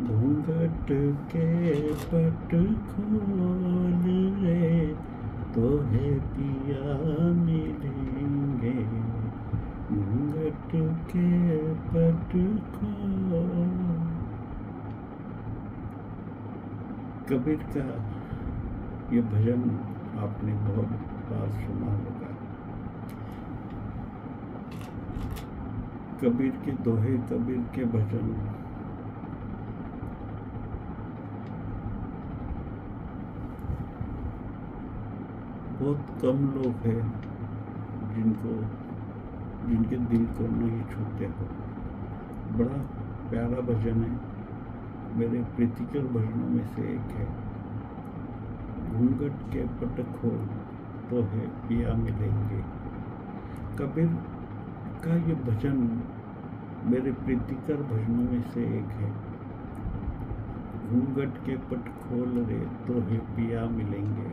घूंघट के पट खोल रे, तो है पिया मिलेंगे। घूंघट के पट खोल। कबीर का ये भजन आपने बहुत बार सुना होगा। कबीर के दोहे, कबीर के भजन बहुत कम लोग हैं जिनके दिल को नहीं छूते हो। बड़ा प्यारा भजन है, मेरे प्रीतिकर भजनों में से एक है। घूंघट के पट खोल, तो है पिया मिलेंगे। कबीर का ये भजन मेरे प्रीतिकर भजनों में से एक है। घूंघट के पट खोल रे, तो है पिया मिलेंगे।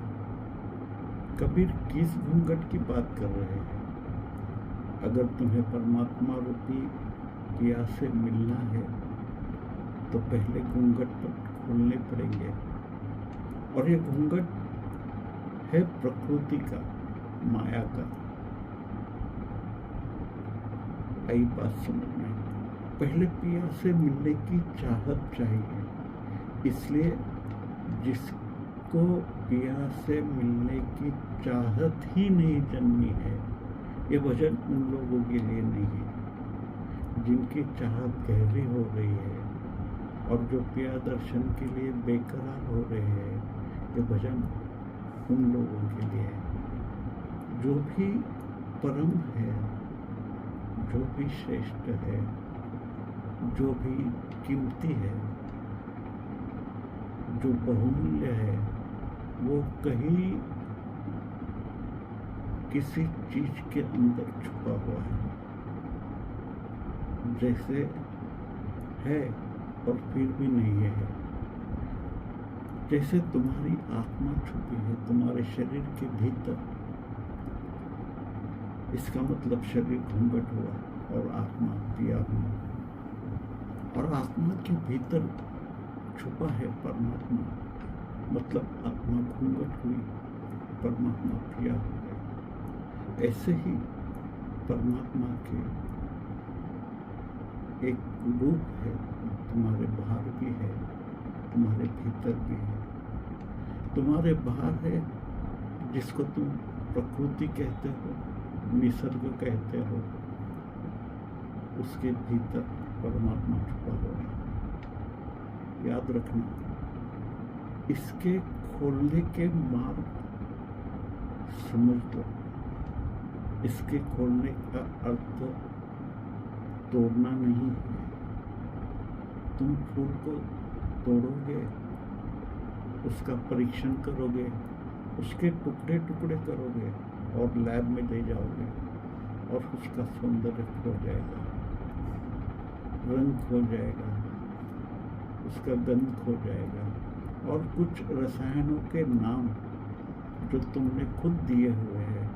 कबीर किस घूंघट की बात कर रहे हैं? अगर तुम्हें परमात्मा रूपी पिया से मिलना है तो पहले घूंघट पट खोलने पड़ेंगे। और ये घूंघट है प्रकृति का, माया का। आई बात समझ में। पहले पिया से मिलने की चाहत चाहिए, इसलिए जिसको पिया से मिलने की चाहत ही नहीं जन्मी है, ये भजन उन लोगों के लिए नहीं है जिनकी चाहत गहरी हो रही है और जो पिया दर्शन के लिए बेकरार हो रहे हैं। ये भजन उन लोगों के लिए है जो भी परम है, जो भी श्रेष्ठ है, जो भी कीमती है, जो बहुमूल्य है, वो कहीं किसी चीज के अंदर छुपा हुआ है। जैसे है और फिर भी नहीं है। जैसे तुम्हारी आत्मा छुपी है तुम्हारे शरीर के भीतर, इसका मतलब शरीर घूंघट हुआ और आत्मा पिया हुआ। और आत्मा के भीतर छुपा है परमात्मा, मतलब आत्मा घूंघट हुई, परमात्मा पिया हो गया। ऐसे ही परमात्मा के एक रूप है, तुम्हारे बाहर भी है, तुम्हारे भीतर भी है। तुम्हारे बाहर है जिसको तुम प्रकृति कहते हो, निसर्ग कहते हो, उसके भीतर परमात्मा छुपा हुआ है। याद रखना, इसके खोलने के मार्ग समझ लो। इसके खोलने का अर्थ तोड़ना नहीं है। तुम फूल को तोड़ोगे, उसका परीक्षण करोगे, उसके टुकड़े टुकड़े करोगे और लैब में ले जाओगे और उसका सौंदर्य खो जाएगा, रंग खो जाएगा, उसका गंध खो जाएगा और कुछ रसायनों के नाम जो तुमने खुद दिए हुए हैं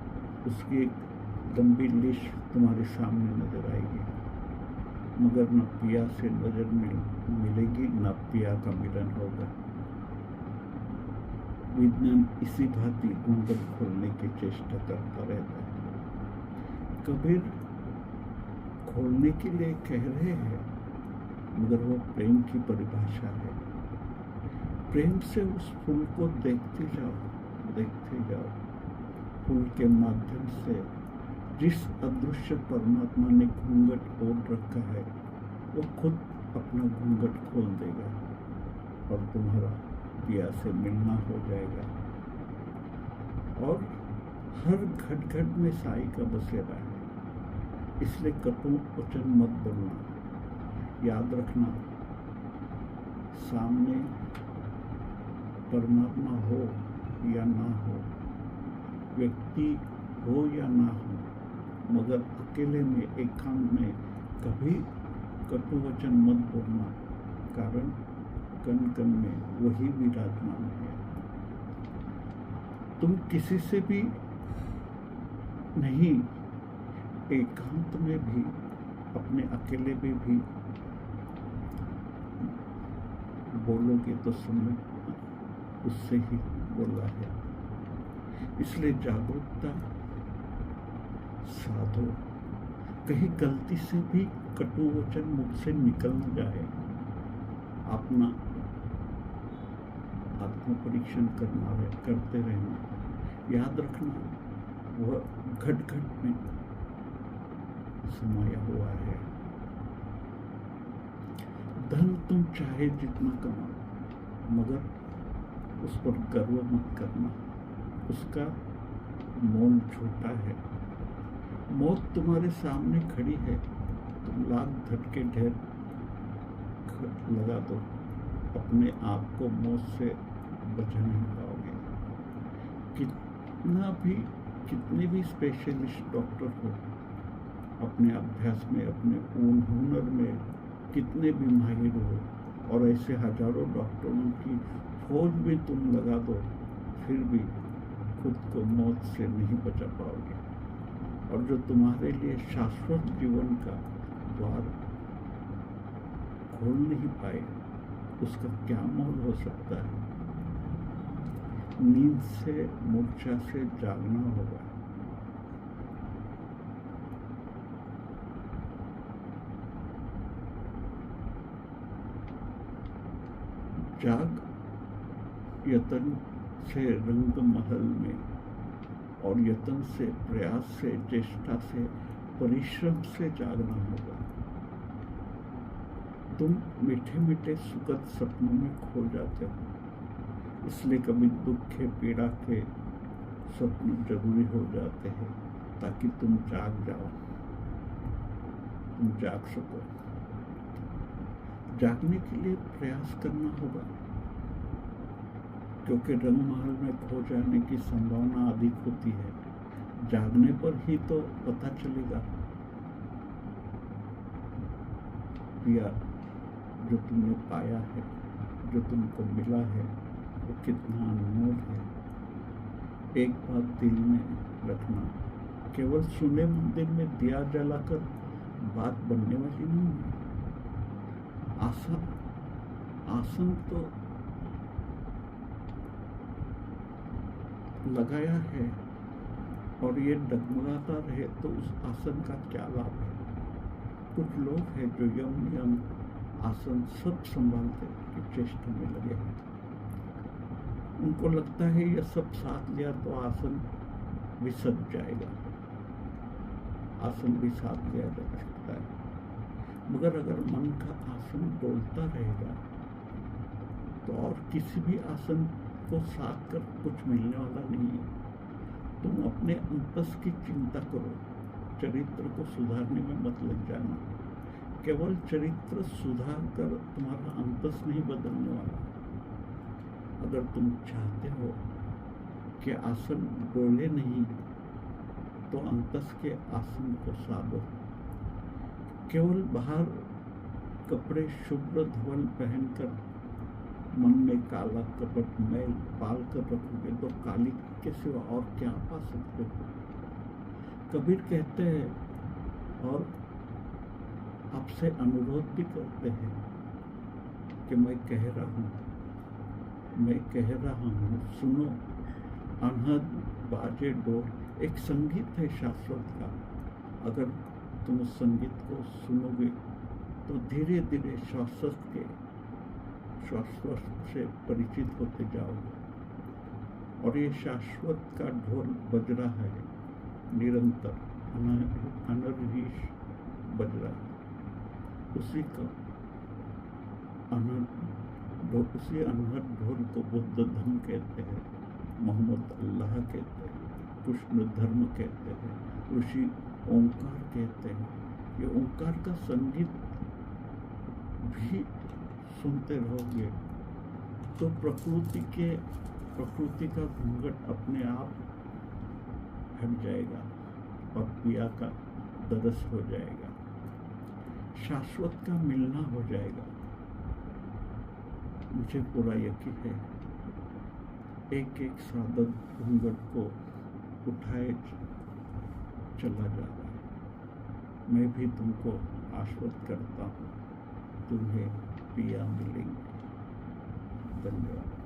उसकी एक लंबी लिस्ट तुम्हारे सामने नजर आएगी, मगर न पिया से नजर मिलेगी, न पिया का मिलन होगा। विज्ञान इसी भांति घूंघट खोलने की चेष्टा करता रहता है। कबीर खोलने के लिए कह रहे हैं, मगर वो प्रेम की परिभाषा है। प्रेम से उस फूल को देखते जाओ, देखते जाओ। फूल के माध्यम से जिस अदृश्य परमात्मा ने घूंघट ओढ़ रखा है, वो खुद अपना घूंघट खोल देगा और तुम्हारा पिया से मिलना हो जाएगा। और हर घट घट में साई का बसेरा है, इसलिए कटु वचन मत बोलना। याद रखना, सामने परमात्मा हो या ना हो, व्यक्ति हो या ना हो, मगर अकेले में, एकांत में कभी कटु वचन मत बोलना, कारण कण कण में वही विराजमान है। तुम किसी से भी नहीं, एकांत में भी, अपने अकेले में भी बोलोगे तो समझना उससे ही बोला है। इसलिए जागरूकता साधो, कहीं गलती से भी कटु वचन मुख से निकल न जाए। अपना आत्म परीक्षण करते रहना। याद रखना वह घट घट में समाया हुआ है। धन तुम चाहे जितना कमाओ, मगर उस पर गर्व मत करना, उसका मोल छोटा है। मौत तुम्हारे सामने खड़ी है, तुम लाख झटके ढेर लगा दो, अपने आप को मौत से बचा नहीं पाओगे। कितने भी स्पेशलिस्ट डॉक्टर हो, अपने अभ्यास में, अपने हुनर में कितने भी माहिर हो, और ऐसे हजारों डॉक्टरों की फौज भी तुम लगा दो, फिर भी खुद को मौत से नहीं बचा पाओगे। और जो तुम्हारे लिए शाश्वत जीवन का द्वार खोल नहीं पाए, उसका क्या मोल हो सकता है। नींद से, मूर्छा से जागना होगा। जाग यतन से रंग महल में, और यतन से, प्रयास से, चेष्टा से, परिश्रम से जागना होगा। तुम मीठे मीठे सुखद सपनों में खो जाते हो, इसलिए कभी दुख के, पीड़ा के स्वप्न जरूरी हो जाते हैं, ताकि तुम जाग जाओ, तुम जाग सको। जागने के लिए प्रयास करना होगा, क्योंकि रंगमहल में खो जाने की संभावना अधिक होती है। जागने पर ही तो पता चलेगा या जो तुमने पाया है, जो तुमको मिला है, वो कितना अनमोल है। एक बात दिल में रखना, केवल सुने मंदिर में दिया जलाकर बात बनने वाली नहीं है। आसन तो लगाया है, और ये डगमगाता रहे तो उस आसन का क्या लाभ है। कुछ लोग हैं जो यम नियम आसन सब संभालते कि चेष्टा में लगे हैं। उनको लगता है ये सब साथ लिया तो आसन भी सज जाएगा, आसन भी साथ लिया जा सकता है। मगर अगर मन का आसन डोलता रहेगा तो और किसी भी आसन को साथ कर कुछ मिलने वाला नहीं है। तुम अपने अंतस की चिंता करो, चरित्र को सुधारने में मत लग जाना। केवल चरित्र सुधार कर तुम्हारा अंतस नहीं बदलने वाला। अगर तुम चाहते हो कि आसन डोले नहीं, तो अंतस के आसन को साधो। केवल बाहर कपड़े शुभ्र धवल पहनकर मन में काला कपट मैल पाल कर रखोगे तो काली के सिवा और क्या पा सकते हो। कबीर कहते हैं और आपसे अनुरोध भी करते हैं कि मैं कह रहा हूँ, सुनो। अनहद बाजे डोर एक संगीत है शाश्वत का। अगर तुम उस संगीत को सुनोगे तो धीरे धीरे शाश्वत से परिचित होते जाओगे। और ये शाश्वत का ढोल बज रहा है, निरंतर अनरहिश बज रहा है। उसी अनहद ढोल को बुद्ध धर्म कहते हैं, मोहम्मद अल्लाह कहते हैं, कृष्ण धर्म कहते हैं, ऋषि ओंकार कहते हैं। ये ओंकार का संगीत भी सुनते रहोगे तो प्रकृति का घूंघट अपने आप हट जाएगा और पिया का दरस हो जाएगा, शाश्वत का मिलना हो जाएगा। मुझे पूरा यकीन है एक एक साधक घूंघट को उठाए चला जा रहा है। मैं भी तुमको आश्वस्त करता हूँ, तुम्हें पिया मिलेंगे। धन्यवाद।